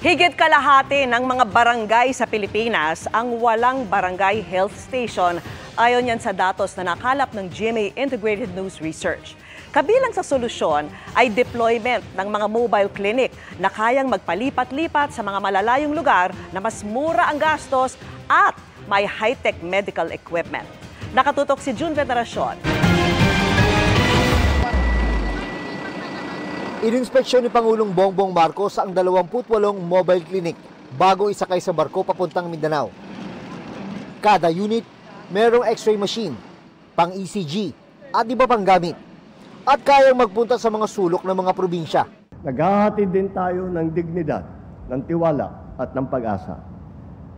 Higit kalahati ng mga barangay sa Pilipinas ang walang barangay health station. Ayon yan sa datos na nakalap ng GMA Integrated News Research. Kabilang sa solusyon ay deployment ng mga mobile clinic na kayang magpalipat-lipat sa mga malalayong lugar na mas mura ang gastos at may high-tech medical equipment. Nakatutok si June Veneracion. Ininspeksyon ni Pangulong Bongbong Marcos ang 28 mobile clinic bago isakay sa barko papuntang Mindanao. Kada unit, merong x-ray machine, pang-ECG at iba pang gamit. At kayang magpunta sa mga sulok ng mga probinsya. Naghahatid din tayo ng dignidad, ng tiwala at ng pag-asa.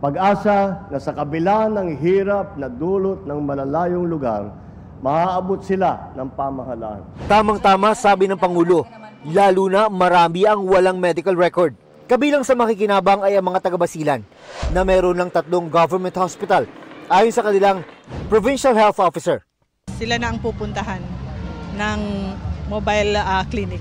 Pag-asa na sa kabila ng hirap na dulot ng malalayong lugar, maaabot sila ng pamahalaan. Tamang-tama sabi ng Pangulo, lalo na marami ang walang medical record. Kabilang sa makikinabang ay ang mga taga-Basilan na meron ng 3 government hospital ayon sa kanilang Provincial Health Officer. Sila na ang pupuntahan ng mobile clinic.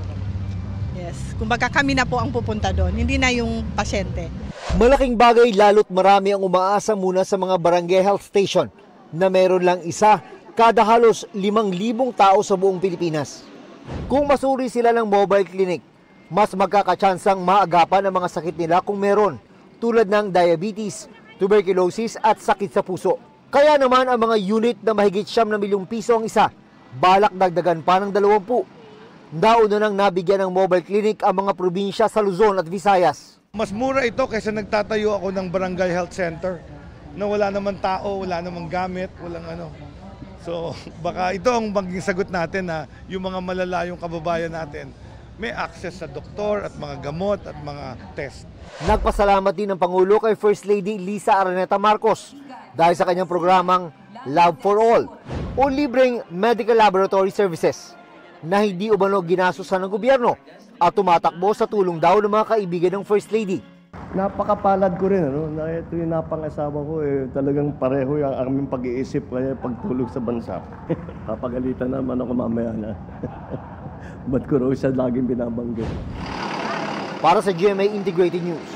Yes, kumbaga kami na po ang pupunta doon, hindi na yung pasyente. Malaking bagay lalo't marami ang umaasa muna sa mga barangay health station na meron lang isa kada halos 5,000 tao sa buong Pilipinas. Kung masuri sila ng mobile clinic, mas magkakatsansang maagapan ang mga sakit nila kung meron, tulad ng diabetes, tuberculosis at sakit sa puso. Kaya naman ang mga unit na mahigit 9 milyong piso ang isa, balak dagdagan pa ng 20. Nauna nang nabigyan ng mobile clinic ang mga probinsya sa Luzon at Visayas. Mas mura ito kaysa nagtatayo ako ng barangay health center na wala naman tao, wala namang gamit, walang ano. So baka ito ang maging sagot natin na yung mga malalayong kababayan natin may access sa doktor at mga gamot at mga test. Nagpasalamat din ng Pangulo kay First Lady Lisa Araneta Marcos dahil sa kanyang programang Love for All o libreng medical laboratory services na hindi umano ginastusan ng gobyerno at tumatakbo sa tulong daw ng mga kaibigan ng First Lady. Napakapalad ko rin, na ito yung napangasawa ko, talagang pareho yung aming pag-iisip kaya pagtulog sa bansa. Papagalitan naman ako mamaya na. Ba't ko raw siya laging binabanggit? Para sa GMA Integrated News,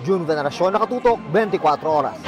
June Veneracion, Nakatutok, 24 Oras.